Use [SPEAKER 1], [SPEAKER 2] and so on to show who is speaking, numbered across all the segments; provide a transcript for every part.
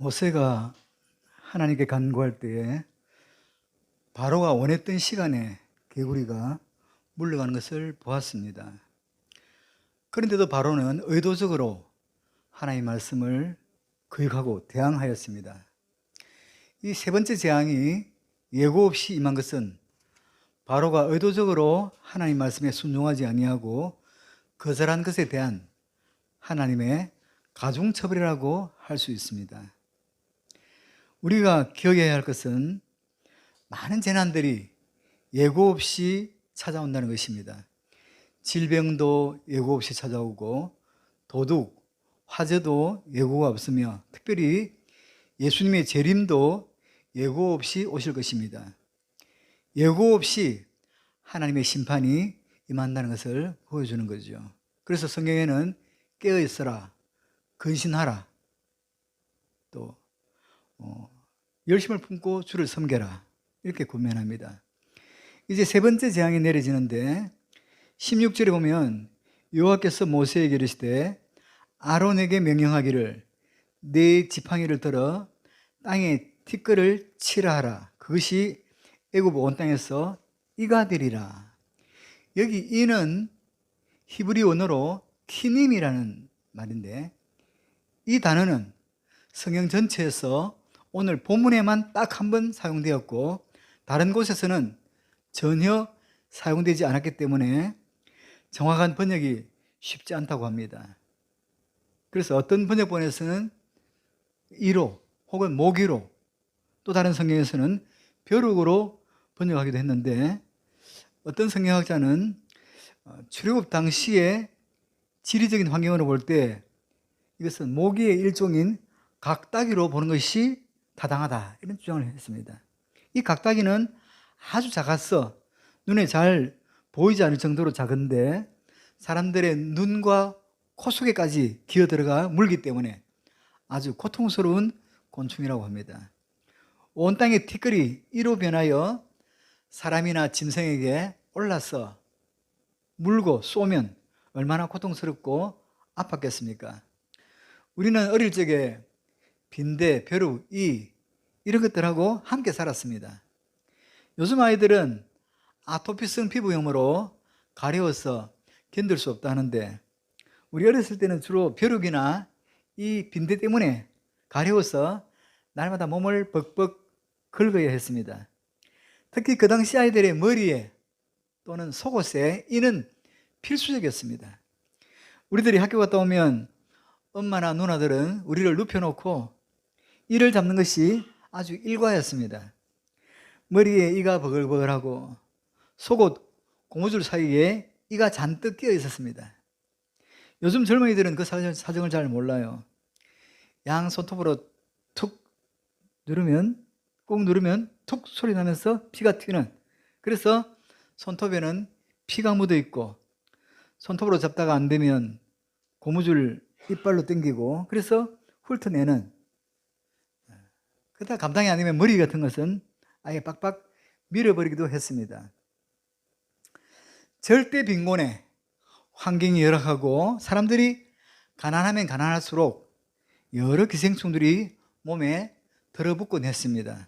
[SPEAKER 1] 모세가 하나님께 간구할 때에 바로가 원했던 시간에 개구리가 물러가는 것을 보았습니다. 그런데도 바로는 의도적으로 하나님의 말씀을 거역하고 대항하였습니다. 이 세 번째 재앙이 예고 없이 임한 것은 바로가 의도적으로 하나님 말씀에 순종하지 아니하고 거절한 것에 대한 하나님의 가중처벌이라고 할 수 있습니다. 우리가 기억해야 할 것은 많은 재난들이 예고 없이 찾아온다는 것입니다. 질병도 예고 없이 찾아오고 도둑, 화재도 예고가 없으며 특별히 예수님의 재림도 예고 없이 오실 것입니다. 예고 없이 하나님의 심판이 임한다는 것을 보여주는 거죠. 그래서 성경에는 깨어있어라, 근신하라, 또 열심을 품고 주를 섬겨라 이렇게 권면합니다. 이제 세 번째 재앙이 내려지는데 16절에 보면 여호와께서 모세에게 이르시되 아론에게 명령하기를 네 지팡이를 들어 땅에 티끌을 치라 하라. 그것이 애굽 온 땅에서 이가 되리라. 여기 이는 히브리 원어로 키님이라는 말인데 이 단어는 성경 전체에서 오늘 본문에만 딱 한 번 사용되었고 다른 곳에서는 전혀 사용되지 않았기 때문에 정확한 번역이 쉽지 않다고 합니다. 그래서 어떤 번역본에서는 이로 혹은 모기로 또 다른 성경에서는 벼룩으로 번역하기도 했는데 어떤 성경학자는 출애굽 당시에 지리적인 환경으로 볼 때 이것은 모기의 일종인 각다기로 보는 것이 타당하다 이런 주장을 했습니다. 이 각다기는 아주 작아서 눈에 잘 보이지 않을 정도로 작은데 사람들의 눈과 코 속에까지 기어 들어가 물기 때문에 아주 고통스러운 곤충이라고 합니다. 온 땅의 티끌이 이로 변하여 사람이나 짐승에게 올라서 물고 쏘면 얼마나 고통스럽고 아팠겠습니까? 우리는 어릴 적에 빈대, 벼룩, 이런 것들하고 함께 살았습니다. 요즘 아이들은 아토피성 피부염으로 가려워서 견딜 수 없다 하는데 우리 어렸을 때는 주로 벼룩이나 이 빈대 때문에 가려워서 날마다 몸을 벅벅 긁어야 했습니다. 특히 그 당시 아이들의 머리에 또는 속옷에 이는 필수적이었습니다. 우리들이 학교 갔다 오면 엄마나 누나들은 우리를 눕혀놓고 이를 잡는 것이 아주 일과였습니다. 머리에 이가 버글버글하고 속옷 고무줄 사이에 이가 잔뜩 끼어 있었습니다. 요즘 젊은이들은 그 사정을 잘 몰라요. 양 손톱으로 툭 누르면 꾹 누르면 툭 소리 나면서 피가 튀는, 그래서 손톱에는 피가 묻어 있고 손톱으로 잡다가 안 되면 고무줄 이빨로 당기고 그래서 훑어내는, 그러다 감당이 안 되면 머리 같은 것은 아예 빡빡 밀어버리기도 했습니다. 절대 빈곤에 환경이 열악하고 사람들이 가난하면 가난할수록 여러 기생충들이 몸에 들어붙곤 했습니다.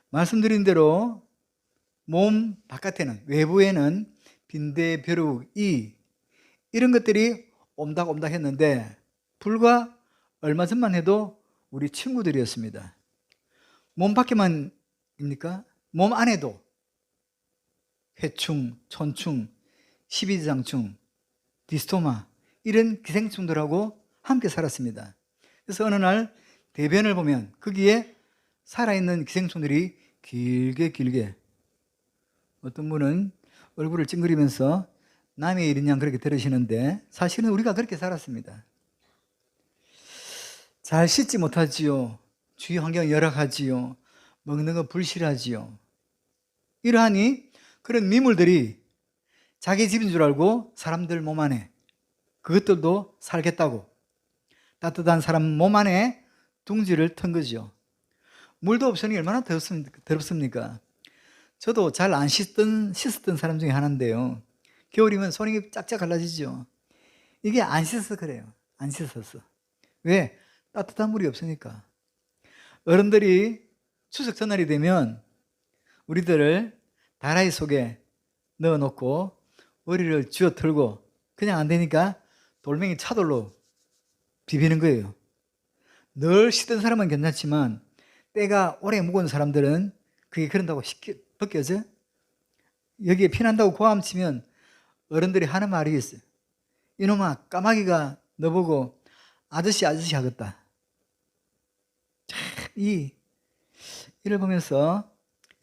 [SPEAKER 1] 말씀드린 대로 몸 바깥에는, 외부에는 빈대, 벼룩, 이런 것들이 옴닥옴닥 했는데 불과 얼마 전만 해도 우리 친구들이었습니다. 몸 밖에만입니까? 몸 안에도 회충, 촌충, 십이지장충, 디스토마 이런 기생충들하고 함께 살았습니다. 그래서 어느 날 대변을 보면 거기에 살아있는 기생충들이 길게, 어떤 분은 얼굴을 찡그리면서 남의 일인 양 그렇게 들으시는데 사실은 우리가 그렇게 살았습니다. 잘 씻지 못하지요. 주위 환경이 열악하지요. 먹는 거 불실하지요. 이러하니 그런 미물들이 자기 집인 줄 알고 사람들 몸 안에, 그것들도 살겠다고 따뜻한 사람 몸 안에 둥지를 튼 거죠. 물도 없으니 얼마나 더럽습니까? 저도 잘 안 씻었던 사람 중에 하나인데요. 겨울이면 손이 짝짝 갈라지죠. 이게 안 씻어서 그래요. 안 씻었어. 왜? 따뜻한 물이 없으니까. 어른들이 추석 전날이 되면 우리들을 다라이 속에 넣어놓고 머리를 쥐어 털고 그냥 안 되니까 돌멩이 차돌로 비비는 거예요. 늘 씻던 사람은 괜찮지만 때가 오래 묵은 사람들은 그게 그런다고 쉽게 벗겨져? 여기에 피난다고 고함치면 어른들이 하는 말이 있어요. 이놈아, 까마귀가 너보고 아저씨 하겠다. 참, 이를 보면서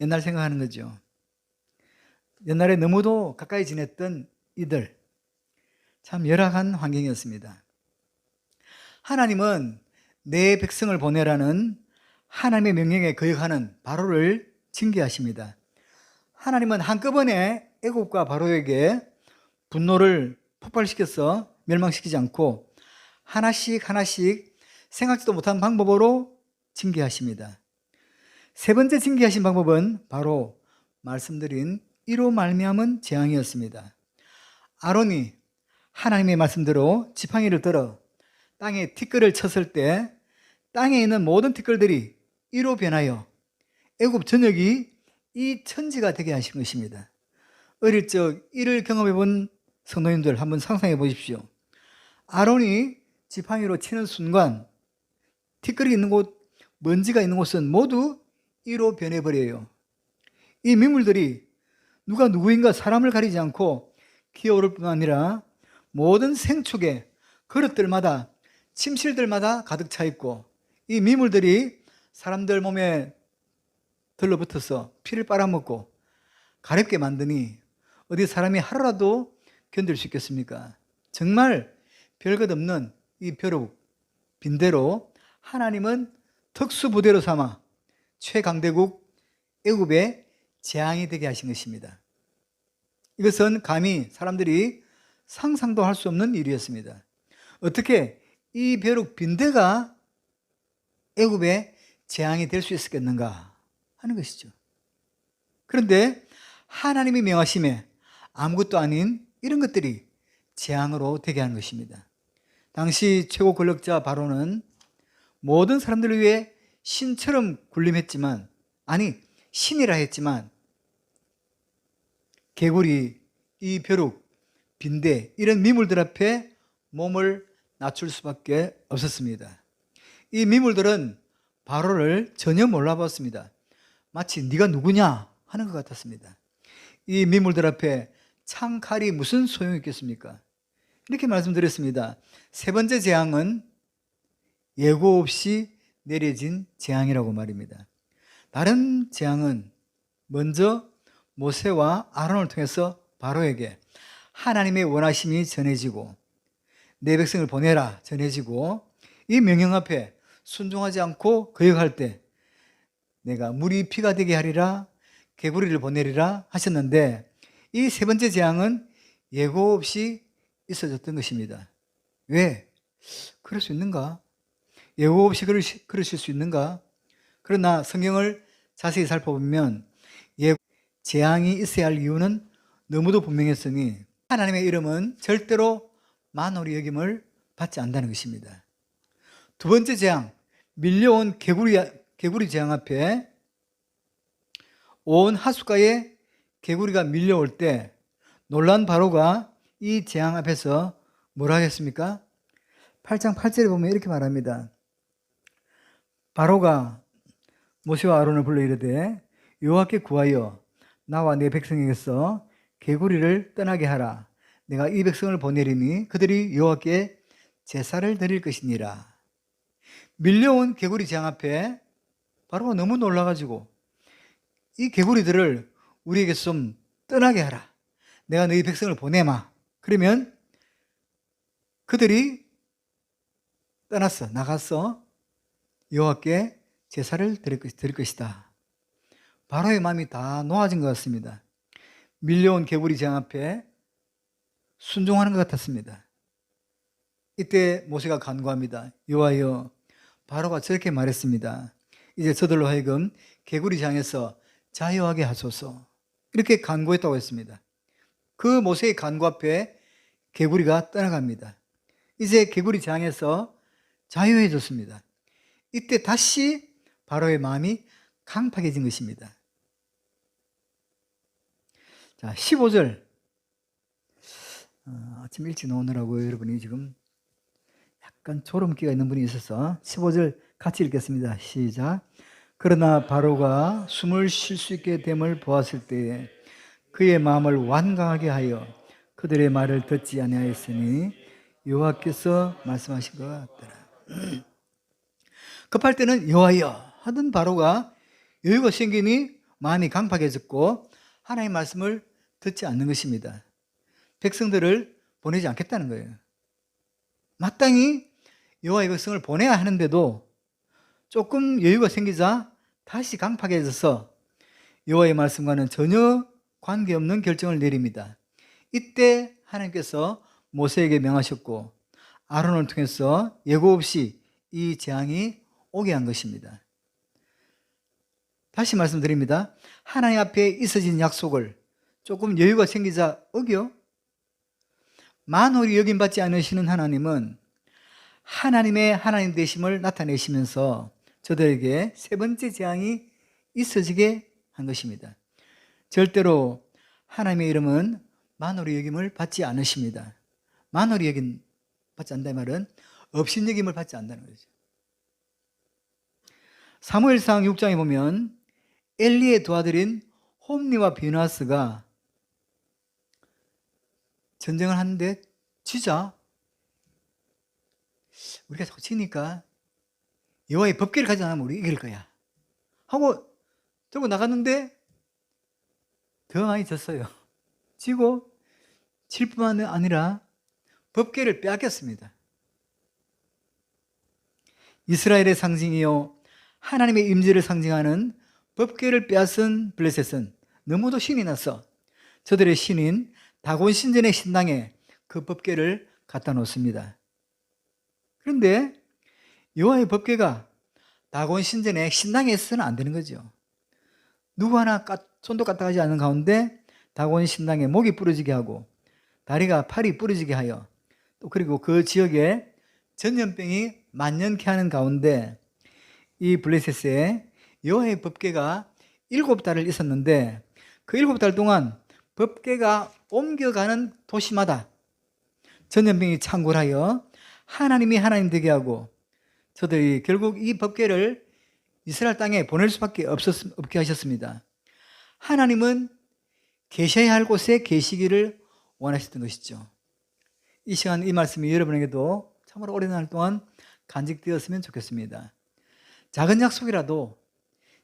[SPEAKER 1] 옛날 생각하는 거죠. 옛날에 너무도 가까이 지냈던 이들, 참 열악한 환경이었습니다. 하나님은 내 백성을 보내라는 하나님의 명령에 거역하는 바로를 징계하십니다. 하나님은 한꺼번에 애굽과 바로에게 분노를 폭발시켜서 멸망시키지 않고 하나씩 생각지도 못한 방법으로 징계하십니다. 세 번째 징계하신 방법은 바로 말씀드린 이로 말미암은 재앙이었습니다. 아론이 하나님의 말씀대로 지팡이를 들어 땅에 티끌을 쳤을 때 땅에 있는 모든 티끌들이 이로 변하여 애굽 전역이 이 천지가 되게 하신 것입니다. 어릴 적 이를 경험해 본 성도님들 한번 상상해 보십시오. 아론이 지팡이로 치는 순간 티끌이 있는 곳, 먼지가 있는 곳은 모두 이로 변해버려요. 이 민물들이 누가 누구인가 사람을 가리지 않고 기어오를 뿐 아니라 모든 생축에 그릇들마다 침실들마다 가득 차 있고 이 미물들이 사람들 몸에 들러붙어서 피를 빨아먹고 가렵게 만드니 어디 사람이 하루라도 견딜 수 있겠습니까? 정말 별것 없는 이 벼룩, 빈대로 하나님은 특수부대로 삼아 최강대국 애굽의 재앙이 되게 하신 것입니다. 이것은 감히 사람들이 상상도 할 수 없는 일이었습니다. 어떻게 이 벼룩 빈대가 애굽의 재앙이 될 수 있었겠는가 하는 것이죠. 그런데 하나님이 명하심에 아무것도 아닌 이런 것들이 재앙으로 되게 하는 것입니다. 당시 최고 권력자 바로는 모든 사람들을 위해 신처럼 군림했지만, 아니 신이라 했지만 개구리, 이 벼룩, 빈대 이런 미물들 앞에 몸을 낮출 수밖에 없었습니다. 이 미물들은 바로를 전혀 몰라봤습니다. 마치 네가 누구냐 하는 것 같았습니다. 이 미물들 앞에 창칼이 무슨 소용이 있겠습니까? 이렇게 말씀드렸습니다. 세 번째 재앙은 예고 없이 내려진 재앙이라고 말입니다. 다른 재앙은 먼저 모세와 아론을 통해서 바로에게 하나님의 원하심이 전해지고 내 백성을 보내라 전해지고 이 명령 앞에 순종하지 않고 거역할 때 내가 물이 피가 되게 하리라 개구리를 보내리라 하셨는데 이 세 번째 재앙은 예고 없이 있어졌던 것입니다. 왜? 그럴 수 있는가? 예고 없이 그러실 수 있는가? 그러나 성경을 자세히 살펴보면 재앙이 있어야 할 이유는 너무도 분명했으니 하나님의 이름은 절대로 만홀히 여김을 받지 않는다는 것입니다. 두 번째 재앙, 밀려온 개구리 재앙 앞에 온 하숫가에 개구리가 밀려올 때 놀란 바로가 이 재앙 앞에서 뭐라 하겠습니까? 8장 8절에 보면 이렇게 말합니다. 바로가 모세와 아론을 불러 이르되 여호와께 구하여 나와 내 백성에게서 개구리를 떠나게 하라. 내가 이 백성을 보내리니 그들이 여호와께 제사를 드릴 것이니라. 밀려온 개구리 재앙 앞에 바로가 너무 놀라가지고 이 개구리들을 우리에게 좀 떠나게 하라. 내가 너희 백성을 보내마. 그러면 그들이 나갔어 여호와께 제사를 드릴 것이다. 바로의 마음이 다 놓아진 것 같습니다. 밀려온 개구리 재앙 앞에 순종하는 것 같았습니다. 이때 모세가 간구합니다. 여호와여, 바로가 저렇게 말했습니다. 이제 저들로 하여금 개구리 재앙에서 자유하게 하소서. 이렇게 간구했다고 했습니다. 그 모세의 간구 앞에 개구리가 떠나갑니다. 이제 개구리 재앙에서 자유해졌습니다. 이때 다시 바로의 마음이 강팍해진 것입니다. 자, 15절. 아침 일찍 나오느라고 여러분이 지금 약간 졸음기가 있는 분이 있어서 15절 같이 읽겠습니다. 시작. 그러나 바로가 숨을 쉴 수 있게 됨을 보았을 때에 그의 마음을 완강하게 하여 그들의 말을 듣지 아니하였으니 여호와께서 말씀하신 것 같더라. 급할 때는 여호와여 하던 바로가 여유가 생기니 마음이 강팍해졌고 하나님의 말씀을 듣지 않는 것입니다. 백성들을 보내지 않겠다는 거예요. 마땅히 여호와의 백성을 보내야 하는데도 조금 여유가 생기자 다시 강팍해져서 여호와의 말씀과는 전혀 관계없는 결정을 내립니다. 이때 하나님께서 모세에게 명하셨고 아론을 통해서 예고 없이 이 재앙이 오게 한 것입니다. 다시 말씀드립니다. 하나님 앞에 있어진 약속을 조금 여유가 생기자 어겨 만홀히 여김받지 않으시는 하나님은 하나님의 하나님 되심을 나타내시면서 저들에게 세 번째 재앙이 있어지게 한 것입니다. 절대로 하나님의 이름은 만홀히 여김을 받지 않으십니다. 만홀히 여김 받지 않는다는 말은 업신여김을 받지 않는다는 거죠. 사무엘상 6장에 보면 엘리의 두 아들인 홈니와 비느하스가 전쟁을 하는데 지자 우리가 자꾸 지니까 여호와의 법궤를 가지고 나면 우리 이길 거야 하고 들고 나갔는데 더 많이 졌어요. 지고 질 뿐만 아니라 법궤를 빼앗겼습니다. 이스라엘의 상징이요 하나님의 임재를 상징하는 법궤를 빼앗은 블레셋은 너무도 신이 나서 저들의 신인 다곤 신전의 신당에 그 법궤를 갖다 놓습니다. 그런데 여호와의 법궤가 다곤 신전의 신당에 있어서는 안 되는 거죠. 누구 하나 손도 까딱하지 않는 가운데 다곤 신당에 목이 부러지게 하고 다리가 팔이 부러지게 하여 또 그리고 그 지역에 전염병이 만연케 하는 가운데 이 블레셋에 여호와의 법궤가 7달을 있었는데 그 7달 동안 법궤가 옮겨가는 도시마다 전염병이 창궐하여 하나님이 하나님 되게 하고 저들이 결국 이 법궤를 이스라엘 땅에 보낼 수밖에 없게 하셨습니다. 하나님은 계셔야 할 곳에 계시기를 원하셨던 것이죠. 이 시간 이 말씀이 여러분에게도 참으로 오랜 날 동안 간직되었으면 좋겠습니다. 작은 약속이라도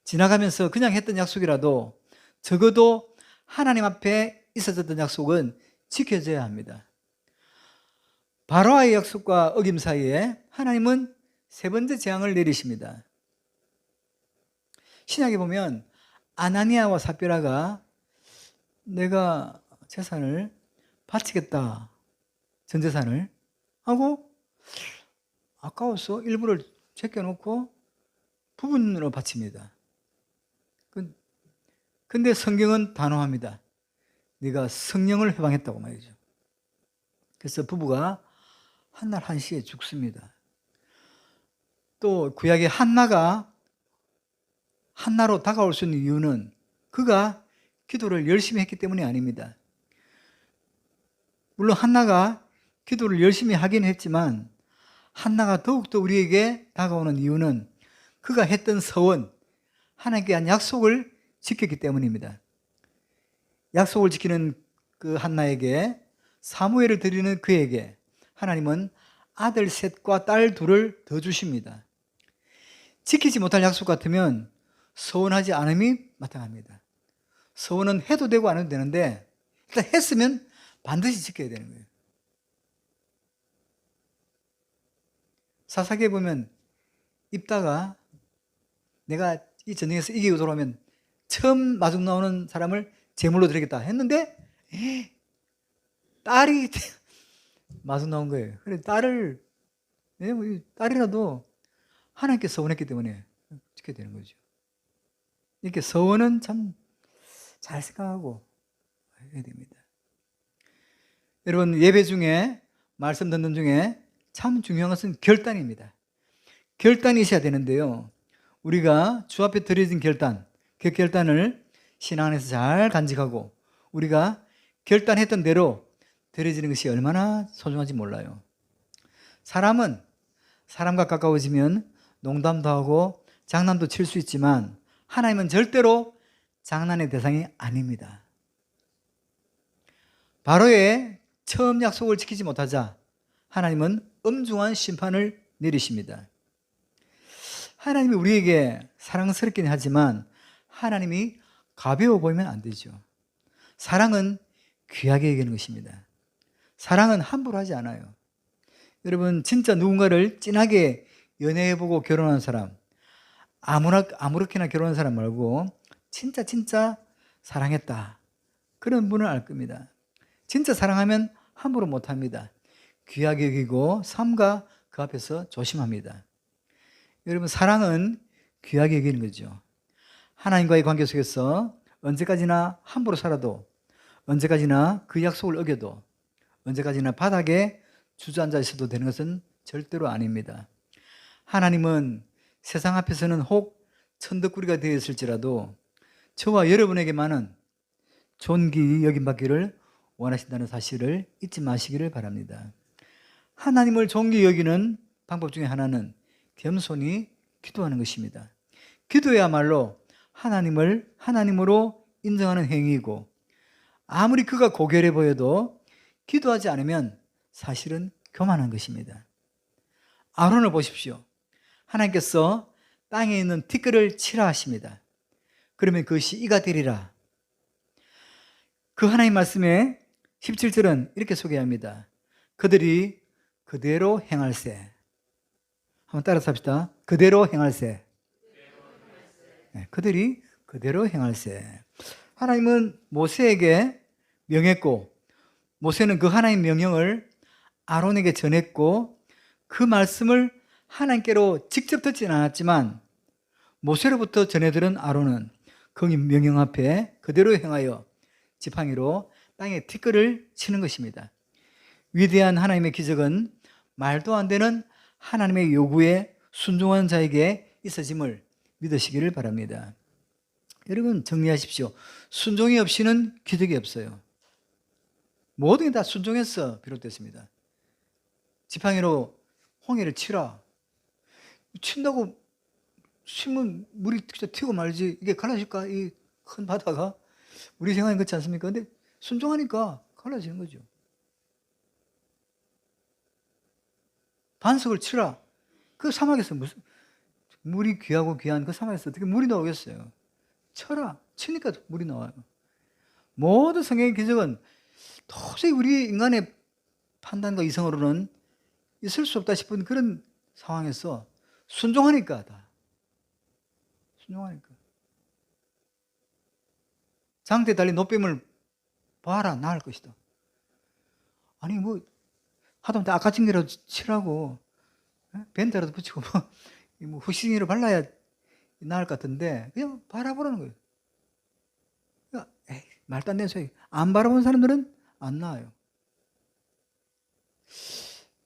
[SPEAKER 1] 지나가면서 그냥 했던 약속이라도 적어도 하나님 앞에 있어졌던 약속은 지켜져야 합니다. 바로와의 약속과 어김 사이에 하나님은 세 번째 재앙을 내리십니다. 신약에 보면 아나니아와 삽비라가 내가 재산을 바치겠다, 전 재산을 하고 아까워서 일부를 제껴놓고 부분으로 바칩니다. 근데 성경은 단호합니다. 네가 성령을 해방했다고 말이죠. 그래서 부부가 한날 한시에 죽습니다. 또 구약의 한나로 다가올 수 있는 이유는 그가 기도를 열심히 했기 때문이 아닙니다. 물론 한나가 기도를 열심히 하긴 했지만 한나가 더욱더 우리에게 다가오는 이유는 그가 했던 서원, 하나님께 한 약속을 지켰기 때문입니다. 약속을 지키는 그 한나에게 사무엘을 드리는 그에게 하나님은 아들 셋과 딸 둘을 더 주십니다. 지키지 못할 약속 같으면 서원하지 않음이 마땅합니다. 서원은 해도 되고 안 해도 되는데 일단 했으면 반드시 지켜야 되는 거예요. 사사기에 보면 입다가 내가 이 전쟁에서 이기고 돌아오면 처음 마중 나오는 사람을 제물로 드리겠다 했는데 딸이 마중 나온 거예요. 그래 딸이라도 하나님께 서원했기 때문에 지켜야 되는 거죠. 이렇게 서원은 참 잘 생각하고 해야 됩니다. 여러분 예배 중에 말씀 듣는 중에 참 중요한 것은 결단입니다. 결단이 있어야 되는데요. 우리가 주 앞에 드려진 결단, 그 결단을 신앙 안에서 잘 간직하고 우리가 결단했던 대로 드려지는 것이 얼마나 소중한지 몰라요. 사람은 사람과 가까워지면 농담도 하고 장난도 칠 수 있지만 하나님은 절대로 장난의 대상이 아닙니다. 바로의 처음 약속을 지키지 못하자 하나님은 엄중한 심판을 내리십니다. 하나님이 우리에게 사랑스럽긴 하지만 하나님이 가벼워 보이면 안 되죠. 사랑은 귀하게 여기는 것입니다. 사랑은 함부로 하지 않아요. 여러분, 진짜 누군가를 진하게 연애해보고 결혼한 사람, 아무렇게나 결혼한 사람 말고 진짜 사랑했다, 그런 분을 알 겁니다. 진짜 사랑하면 함부로 못합니다. 귀하게 여기고 삼가 그 앞에서 조심합니다. 여러분, 사랑은 귀하게 여기는 거죠. 하나님과의 관계 속에서 언제까지나 함부로 살아도, 언제까지나 그 약속을 어겨도, 언제까지나 바닥에 주저앉아 있어도 되는 것은 절대로 아닙니다. 하나님은 세상 앞에서는 혹 천덕꾸리가 되어 있을지라도 저와 여러분에게만은 존귀 여김받기를 원하신다는 사실을 잊지 마시기를 바랍니다. 하나님을 존귀 여기는 방법 중에 하나는 겸손히 기도하는 것입니다. 기도야말로 하나님을 하나님으로 인정하는 행위이고, 아무리 그가 고결해 보여도 기도하지 않으면 사실은 교만한 것입니다. 아론을 보십시오. 하나님께서 땅에 있는 티끌을 치라 하십니다. 그러면 그것이 이가 되리라. 그 하나님 말씀에 17절은 이렇게 소개합니다. 그들이 그대로 행할세. 한번 따라서 합시다. 그대로 행할세. 네, 그들이 그대로 행할세. 하나님은 모세에게 명했고, 모세는 그 하나님 명령을 아론에게 전했고, 그 말씀을 하나님께로 직접 듣지는 않았지만 모세로부터 전해들은 아론은 그 명령 앞에 그대로 행하여 지팡이로 땅에 티끌을 치는 것입니다. 위대한 하나님의 기적은 말도 안 되는 하나님의 요구에 순종한 자에게 있어짐을 믿으시기를 바랍니다. 여러분, 정리하십시오. 순종이 없이는 기적이 없어요. 모든 게 다 순종에서 비롯됐습니다. 지팡이로 홍해를 치라. 친다고 치면 물이 튀고 말지. 이게 갈라질까? 이 큰 바다가? 우리 생각이 그렇지 않습니까? 근데 순종하니까 갈라지는 거죠. 반석을 치라. 그 사막에서 무슨 물이 귀하고 귀한 그 사막에서 어떻게 물이 나오겠어요? 쳐라. 치니까 물이 나와요. 모든 성경의 기적은 도저히 우리 인간의 판단과 이성으로는 있을 수 없다 싶은 그런 상황에서 순종하니까 다. 순종하니까. 장대에 달린 노뱀을 봐라, 나을 것이다. 아니 뭐 하다못해 아까징이라도 치라고 벤트라도 붙이고 뭐 후싱이로 발라야 나을 것 같은데 그냥 바라보라는 거예요. 그러니까 에이, 말도 안 되는 소리. 안 바라보는 사람들은 안 나아요.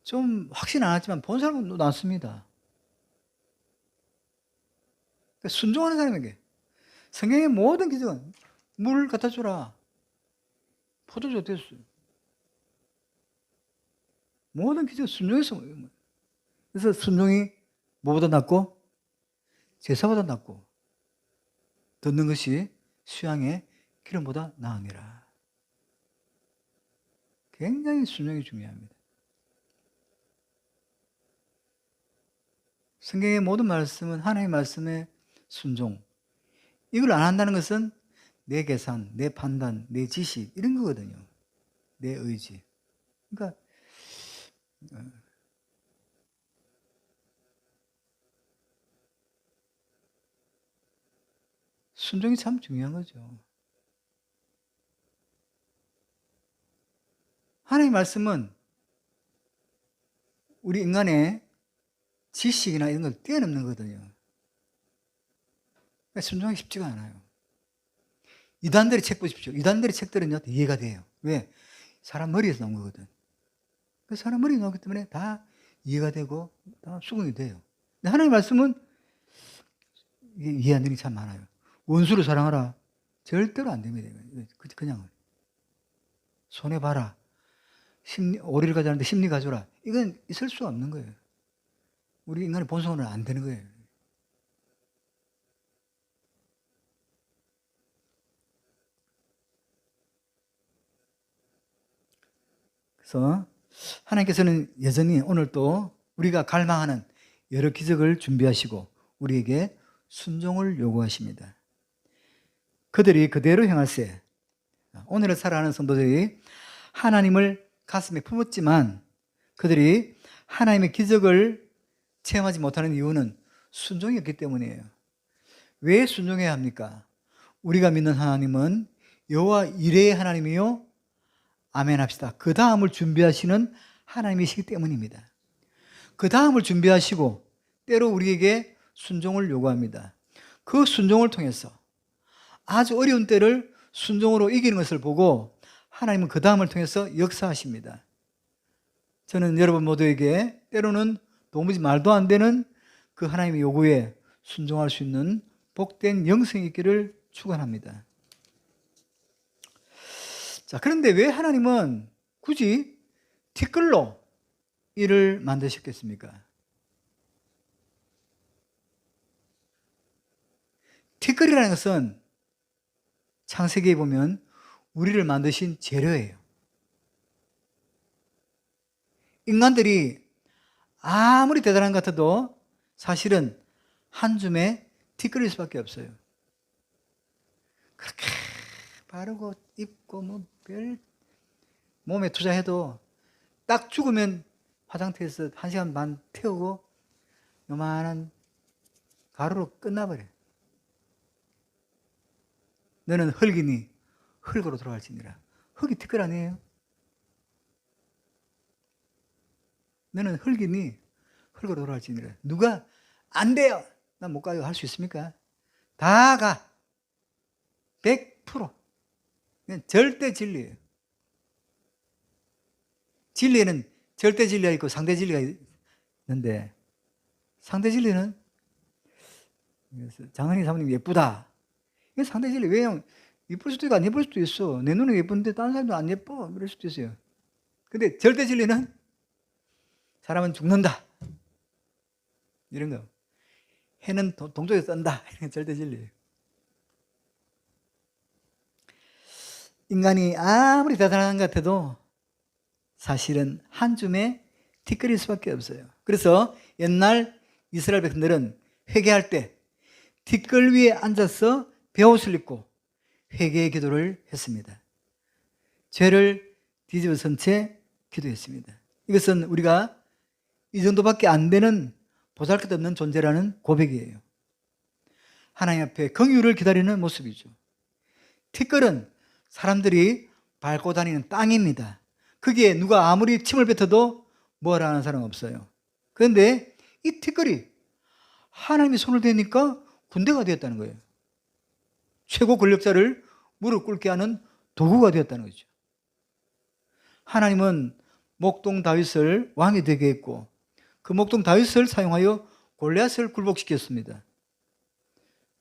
[SPEAKER 1] 좀 확신 안 했지만 본 사람은 낫습니다. 그러니까 순종하는 사람에게 성경의 모든 기적은 물 갖다 주라. 포도주 됐어요. 모든 기적은 순종해서. 그래서 순종이 뭐보다 낫고 제사보다 낫고 듣는 것이 수양의 기름보다 나으니라. 굉장히 순종이 중요합니다. 성경의 모든 말씀은 하나님의 말씀의 순종. 이걸 안 한다는 것은 내 계산, 내 판단, 내 지식 이런 거거든요. 내 의지. 그러니까 순종이 참 중요한 거죠. 하나님의 말씀은 우리 인간의 지식이나 이런 걸 뛰어넘는 거거든요. 그러니까 순종하기 쉽지가 않아요. 이단들의 책 보십시오. 이단들의 책들은요, 이해가 돼요. 왜? 사람 머리에서 나온 거거든. 그 사람 머리에 나오기 때문에 다 이해가 되고 다 수긍이 돼요. 근데 하나님의 말씀은 이게 이해 안 되는 게 참 많아요. 원수를 사랑하라. 절대로 안 됩니다. 그냥 손해봐라. 오리를 가져왔는데 심리 가져라. 이건 있을 수 없는 거예요. 우리 인간의 본성으로는 안 되는 거예요. 그래서 하나님께서는 여전히 오늘도 우리가 갈망하는 여러 기적을 준비하시고 우리에게 순종을 요구하십니다. 그들이 그대로 행할세. 오늘을 살아가는 성도들이 하나님을 가슴에 품었지만 그들이 하나님의 기적을 체험하지 못하는 이유는 순종이 없기 때문이에요. 왜 순종해야 합니까? 우리가 믿는 하나님은 여호와 이레의 하나님이요 아멘 합시다. 그 다음을 준비하시는 하나님이시기 때문입니다. 그 다음을 준비하시고 때로 우리에게 순종을 요구합니다. 그 순종을 통해서 아주 어려운 때를 순종으로 이기는 것을 보고 하나님은 그 다음을 통해서 역사하십니다. 저는 여러분 모두에게 때로는 도무지 말도 안 되는 그 하나님의 요구에 순종할 수 있는 복된 영성이 있기를 축원합니다. 자, 그런데 왜 하나님은 굳이 티끌로 이를 만드셨겠습니까? 티끌이라는 것은 창세기에 보면 우리를 만드신 재료예요. 인간들이 아무리 대단한 것 같아도 사실은 한 줌의 티끌일 수밖에 없어요. 그렇게 바르고 입고 뭐 별 몸에 투자해도 딱 죽으면 화장터에서 1시간 반 태우고 요만한 가루로 끝나버려요. 너는 흙이니 흙으로 돌아갈지니라. 흙이 티끌 아니에요? 너는 흙이니 흙으로 돌아갈지니라. 누가 안 돼요, 난 못 가요 할 수 있습니까? 다 가. 100%. 절대 진리예요. 진리에는 절대 진리가 있고 상대 진리가 있는데, 상대 진리는 장은희 사모님 예쁘다. 이게 상대 진리. 왜냐면 예쁠 수도 있고 안 예쁠 수도 있어. 내 눈에 예쁜데 다른 사람도 안 예뻐. 그럴 수도 있어요. 근데 절대 진리는 사람은 죽는다. 이런 거. 해는 동쪽에서 뜬다. 이런 게 절대 진리예요. 인간이 아무리 대단한 것 같아도 사실은 한 줌의 티끌일 수밖에 없어요. 그래서 옛날 이스라엘 백성들은 회개할 때 티끌 위에 앉아서 베옷을 입고 회개의 기도를 했습니다. 죄를 뒤집어 쓴 채 기도했습니다. 이것은 우리가 이 정도밖에 안 되는 보잘것없는 존재라는 고백이에요. 하나님 앞에 긍휼을 기다리는 모습이죠. 티끌은 사람들이 밟고 다니는 땅입니다. 거기에 누가 아무리 침을 뱉어도 뭐라 하는 사람 없어요. 그런데 이 티끌이 하나님이 손을 대니까 군대가 되었다는 거예요. 최고 권력자를 무릎 꿇게 하는 도구가 되었다는 거죠. 하나님은 목동 다윗을 왕이 되게 했고 그 목동 다윗을 사용하여 골리앗을 굴복시켰습니다.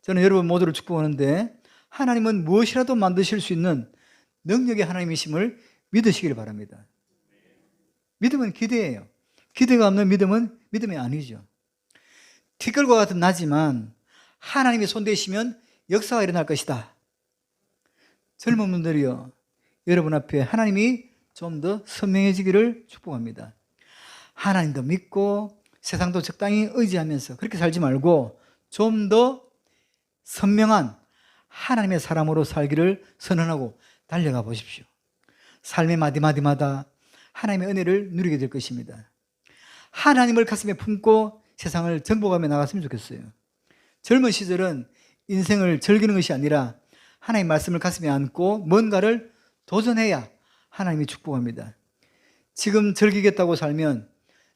[SPEAKER 1] 저는 여러분 모두를 축복하는데 하나님은 무엇이라도 만드실 수 있는 능력의 하나님이심을 믿으시길 바랍니다. 믿음은 기대예요. 기대가 없는 믿음은 믿음이 아니죠. 티끌과 같은 나지만 하나님이 손대시면 역사가 일어날 것이다. 젊은 분들이요, 여러분 앞에 하나님이 좀 더 선명해지기를 축복합니다. 하나님도 믿고 세상도 적당히 의지하면서 그렇게 살지 말고 좀 더 선명한 하나님의 사람으로 살기를 선언하고 달려가 보십시오. 삶의 마디마디마다 하나님의 은혜를 누리게 될 것입니다. 하나님을 가슴에 품고 세상을 정복하며 나갔으면 좋겠어요. 젊은 시절은 인생을 즐기는 것이 아니라 하나님의 말씀을 가슴에 안고 뭔가를 도전해야 하나님이 축복합니다. 지금 즐기겠다고 살면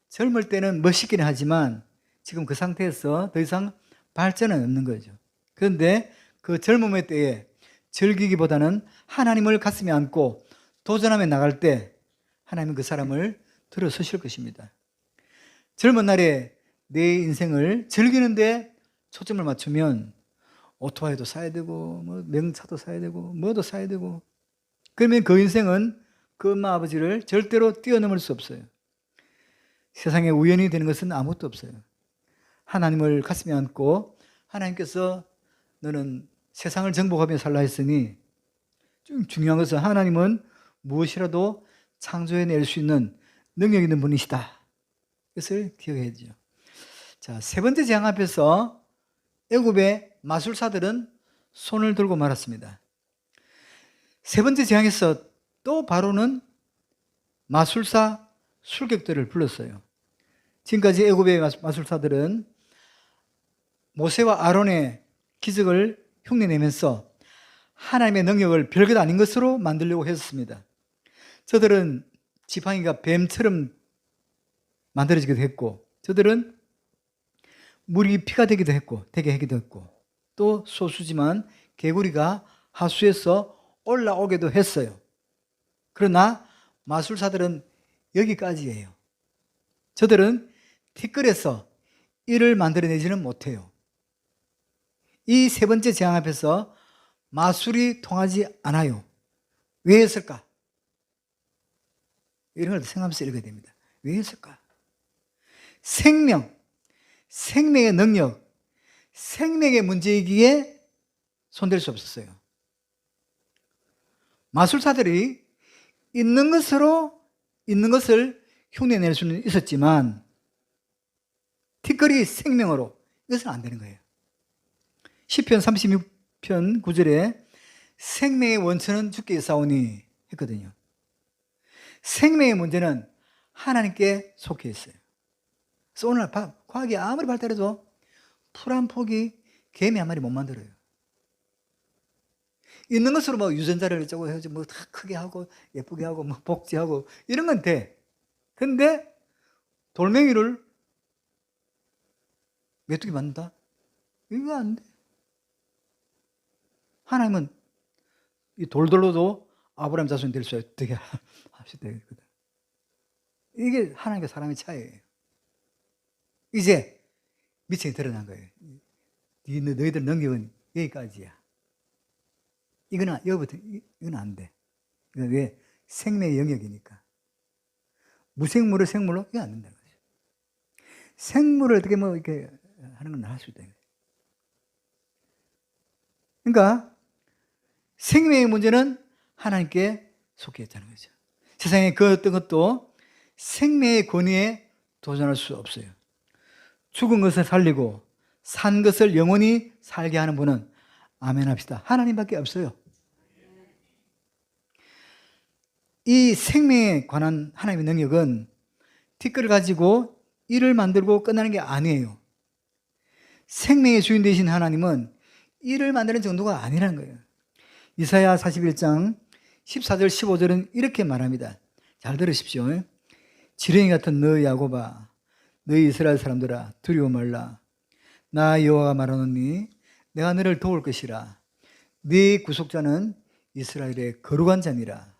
[SPEAKER 1] 젊을 때는 멋있기는 하지만 지금 그 상태에서 더 이상 발전은 없는 거죠. 그런데 그 젊음의 때에 즐기기보다는 하나님을 가슴에 안고 도전하며 나갈 때 하나님은 그 사람을 들어서실 것입니다. 젊은 날에 내 인생을 즐기는데 초점을 맞추면 오토바이도 사야 되고 뭐 명차도 사야 되고 뭐도 사야 되고, 그러면 그 인생은 그 엄마 아버지를 절대로 뛰어넘을 수 없어요. 세상에 우연히 되는 것은 아무것도 없어요. 하나님을 가슴에 안고 하나님께서 너는 세상을 정복하며 살라 했으니, 좀 중요한 것은 하나님은 무엇이라도 창조해낼 수 있는 능력 있는 분이시다. 이것을 기억해야죠. 자, 세 번째 재앙 앞에서 애굽의 마술사들은 손을 들고 말았습니다. 세 번째 재앙에서 또 바로는 마술사 술객들을 불렀어요. 지금까지 애굽의 마술사들은 모세와 아론의 기적을 흉내내면서 하나님의 능력을 별것 아닌 것으로 만들려고 했습니다. 저들은 지팡이가 뱀처럼 만들어지기도 했고, 저들은 물이 피가 되게 하기도 했고, 또 소수지만 개구리가 하수에서 올라오기도 했어요. 그러나 마술사들은 여기까지예요. 저들은 티끌에서 이를 만들어내지는 못해요. 이 세 번째 재앙 앞에서 마술이 통하지 않아요. 왜 했을까? 이런 걸 생각하면서 읽어야 됩니다. 왜 했을까? 생명의 능력, 생명의 문제이기에 손댈 수 없었어요. 마술사들이 있는 것을 흉내낼 수는 있었지만 티끌이 생명으로, 이것은 안 되는 거예요. 시편 36편 9절에 생명의 원천은 주께 있사오니 했거든요. 생명의 문제는 하나님께 속해 있어요. 그래서 오늘 과학이 아무리 발달해도 풀 한 폭이 개미 한 마리 못 만들어요. 있는 것으로 뭐 유전자를 어쩌고 해서 뭐 다 크게 하고 예쁘게 하고 뭐 복제하고 이런 건 돼. 근데 돌멩이를 메뚜기 만든다? 이거 안 돼. 하나님은 이 돌들로도 아브라함 자손이 될 수 있게 하시다. 이게 하나님과 사람의 차이예요. 이제 미천이 드러난 거예요. 너희들 능력은 여기까지야. 이거는 안 돼. 이건 왜? 생명의 영역이니까. 무생물을 생물로 이거 안 된다는 거죠. 생물을 어떻게 뭐 이렇게 하는 건 할 수 있다. 그러니까 생명의 문제는 하나님께 속해 있다는 거죠. 세상에 그 어떤 것도 생명의 권위에 도전할 수 없어요. 죽은 것을 살리고 산 것을 영원히 살게 하는 분은 아멘 합시다. 하나님밖에 없어요. 이 생명에 관한 하나님의 능력은 티끌을 가지고 일을 만들고 끝나는 게 아니에요. 생명의 주인 되신 하나님은 일을 만드는 정도가 아니라는 거예요. 이사야 41장 14절 15절은 이렇게 말합니다. 잘 들으십시오. 지렁이 같은 너희 야곱아, 너희 이스라엘 사람들아, 두려워 말라. 나 여호와가 말하노니 내가 너를 도울 것이라. 네 구속자는 이스라엘의 거룩한 자니라.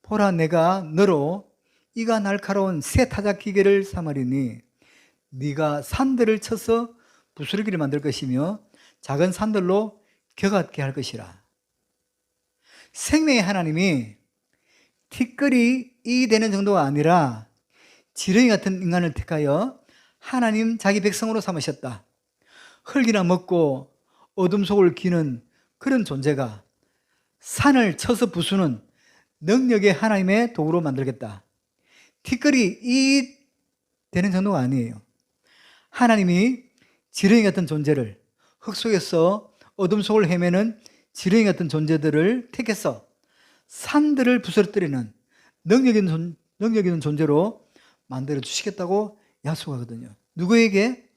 [SPEAKER 1] 보라, 내가 너로 이가 날카로운 새 타작 기계를 삼으리니 네가 산들을 쳐서 부스러기를 만들 것이며 작은 산들로 격하게 할 것이라. 생명의 하나님이 티끌이 이 되는 정도가 아니라 지렁이 같은 인간을 택하여 하나님 자기 백성으로 삼으셨다. 흙이나 먹고 어둠 속을 기는 그런 존재가 산을 쳐서 부수는 능력의 하나님의 도구로 만들겠다. 티끌이 이 되는 정도가 아니에요. 하나님이 지렁이 같은 존재를, 흙 속에서 어둠 속을 헤매는 지렁이 같은 존재들을 택해서 산들을 부서뜨리는 능력 있는 존재로 만들어 주시겠다고 약속하거든요. 누구에게?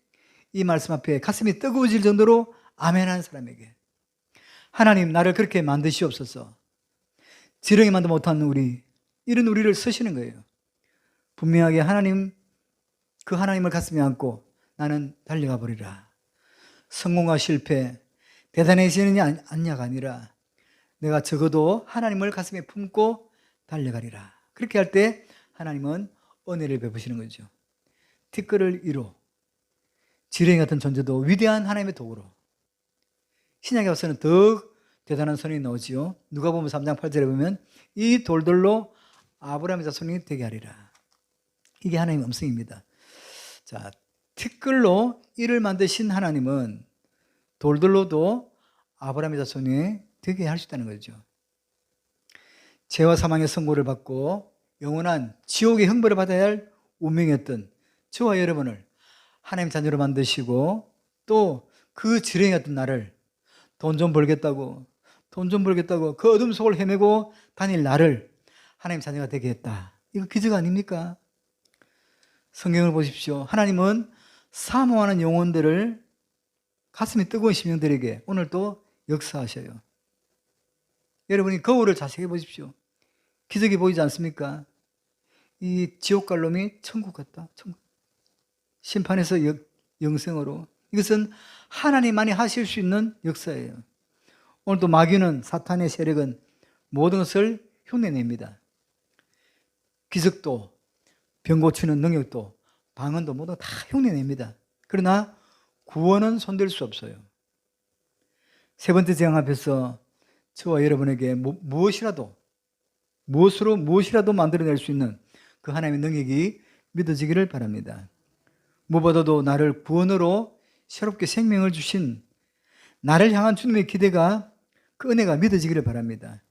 [SPEAKER 1] 이 말씀 앞에 가슴이 뜨거워질 정도로 아멘하는 사람에게. 하나님, 나를 그렇게 만드시옵소서. 지렁이 만도 못하는 이런 우리를 쓰시는 거예요. 분명하게 그 하나님을 가슴에 안고 나는 달려가 버리라. 성공과 실패, 대단해지느냐 아니냐가 아니라 내가 적어도 하나님을 가슴에 품고 달려가리라. 그렇게 할 때 하나님은 은혜를 베푸시는 거죠. 티끌을 이루, 지렁이 같은 존재도 위대한 하나님의 도구로, 신약에 와서는 더 대단한 선언이 나오지요. 누가복음 3장 8절에 보면 이 돌들로 아브라함의 자손이 되게 하리라. 이게 하나님의 음성입니다. 자, 티끌로 이를 만드신 하나님은 돌들로도 아브라함의 자손이 되게 할 수 있다는 거죠. 죄와 사망의 선고를 받고 영원한 지옥의 형벌을 받아야 할 운명이었던 저와 여러분을 하나님 자녀로 만드시고, 또 그 지렁이 같은 나를 돈 좀 벌겠다고 그 어둠 속을 헤매고 다닐 나를 하나님 자녀가 되게 했다. 이거 기적 아닙니까? 성경을 보십시오. 하나님은 사모하는 영혼들을, 가슴이 뜨거운 심령들에게 오늘 또 역사하셔요. 여러분이 거울을 자세히 보십시오. 기적이 보이지 않습니까? 이 지옥 갈 놈이 천국 갔다. 심판에서 영생으로. 이것은 하나님만이 하실 수 있는 역사예요. 오늘도 마귀는, 사탄의 세력은 모든 것을 흉내냅니다. 기적도, 병 고치는 능력도, 방언도 모두 다 흉내냅니다. 그러나 구원은 손댈 수 없어요. 세 번째 재앙 앞에서 저와 여러분에게 무엇으로 만들어낼 수 있는 그 하나님의 능력이 믿어지기를 바랍니다. 무엇보다도 나를 구원으로 새롭게 생명을 주신 나를 향한 주님의 기대가, 그 은혜가 믿어지기를 바랍니다.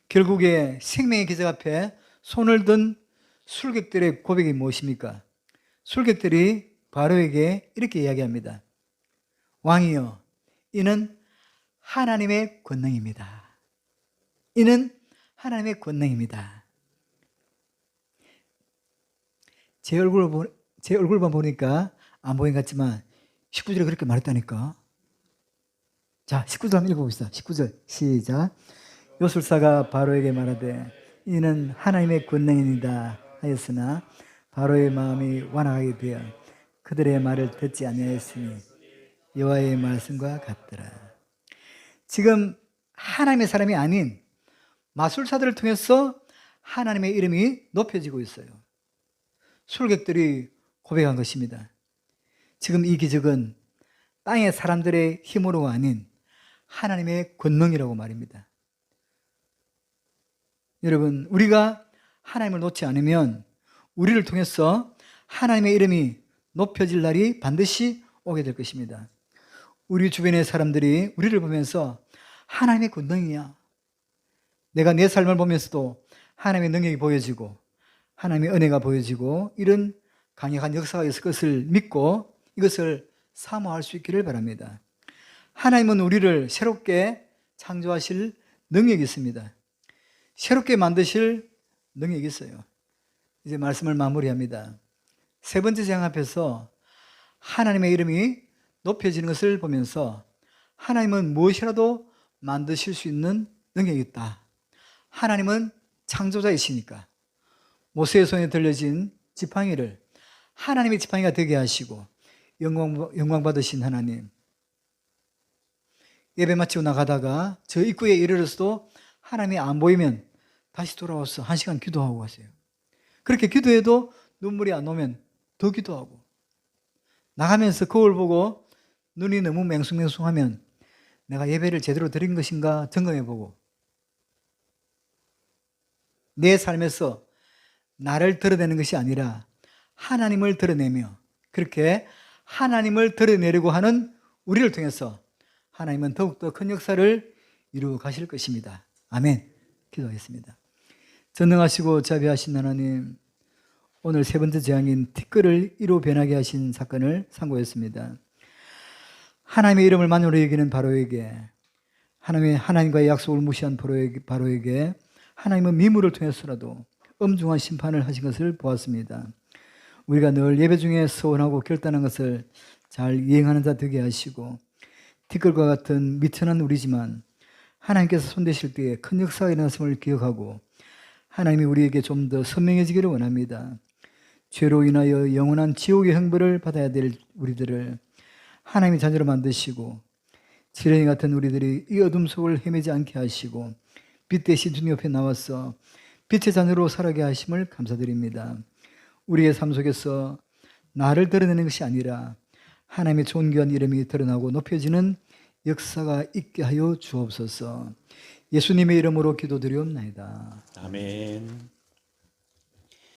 [SPEAKER 1] 결국에 생명의 기적 앞에 손을 든 술객들의 고백이 무엇입니까? 술객들이 바로에게 이렇게 이야기합니다. 왕이여, 이는 하나님의 권능입니다. 이는 하나님의 권능입니다. 제 얼굴만 보니까 안 보인 것 같지만 19절에 그렇게 말했다니까. 자, 19절 한번 읽어봅시다. 19절 시작. 요술사가 바로에게 말하되 이는 하나님의 권능이니이다 하였으나 바로의 마음이 완악하게 되어 그들의 말을 듣지 아니하였으니 여호와의 말씀과 같더라. 지금 하나님의 사람이 아닌 마술사들을 통해서 하나님의 이름이 높여지고 있어요. 술객들이 고백한 것입니다. 지금 이 기적은 땅의 사람들의 힘으로가 아닌 하나님의 권능이라고 말입니다. 여러분, 우리가 하나님을 놓지 않으면 우리를 통해서 하나님의 이름이 높여질 날이 반드시 오게 될 것입니다. 우리 주변의 사람들이 우리를 보면서 하나님의 권능이야, 내가 내 삶을 보면서도 하나님의 능력이 보여지고 하나님의 은혜가 보여지고 이런 강력한 역사가 있을 것을 믿고 이것을 사모할 수 있기를 바랍니다. 하나님은 우리를 새롭게 창조하실 능력이 있습니다. 새롭게 만드실 능력이 있어요. 이제 말씀을 마무리합니다. 세 번째 재앙 앞에서 하나님의 이름이 높여지는 것을 보면서 하나님은 무엇이라도 만드실 수 있는 능력이 있다. 하나님은 창조자이시니까 모세의 손에 들려진 지팡이를 하나님의 지팡이가 되게 하시고 영광 받으신 하나님, 예배 마치고 나가다가 저 입구에 이르러서도 하나님이 안 보이면 다시 돌아와서 1시간 기도하고 가세요. 그렇게 기도해도 눈물이 안 오면 더 기도하고, 나가면서 거울 보고 눈이 너무 맹숭맹숭하면 내가 예배를 제대로 드린 것인가 점검해보고, 내 삶에서 나를 드러내는 것이 아니라 하나님을 드러내며, 그렇게 하나님을 드러내려고 하는 우리를 통해서 하나님은 더욱더 큰 역사를 이루어 가실 것입니다. 아멘. 기도하겠습니다. 전능하시고 자비하신 하나님, 오늘 세 번째 재앙인 티끌을 이로 변하게 하신 사건을 상고했습니다. 하나님의 이름을 만으로 여기는 바로에게, 하나님과의 약속을 무시한 바로에게 하나님은 미물을 통해서라도 엄중한 심판을 하신 것을 보았습니다. 우리가 늘 예배 중에 서원하고 결단한 것을 잘 이행하는 자 되게 하시고, 티끌과 같은 미천한 우리지만 하나님께서 손대실 때에 큰 역사가 일어났음을 기억하고 하나님이 우리에게 좀 더 선명해지기를 원합니다. 죄로 인하여 영원한 지옥의 형벌을 받아야 될 우리들을 하나님이 자녀로 만드시고, 지렁이 같은 우리들이 이 어둠 속을 헤매지 않게 하시고 빛 대신 주님 옆에 나와서 빛의 자녀로 살아가게 하심을 감사드립니다. 우리의 삶 속에서 나를 드러내는 것이 아니라 하나님의 존귀한 이름이 드러나고 높여지는 역사가 있게 하여 주옵소서. 예수님의 이름으로 기도드리옵나이다.
[SPEAKER 2] 아멘.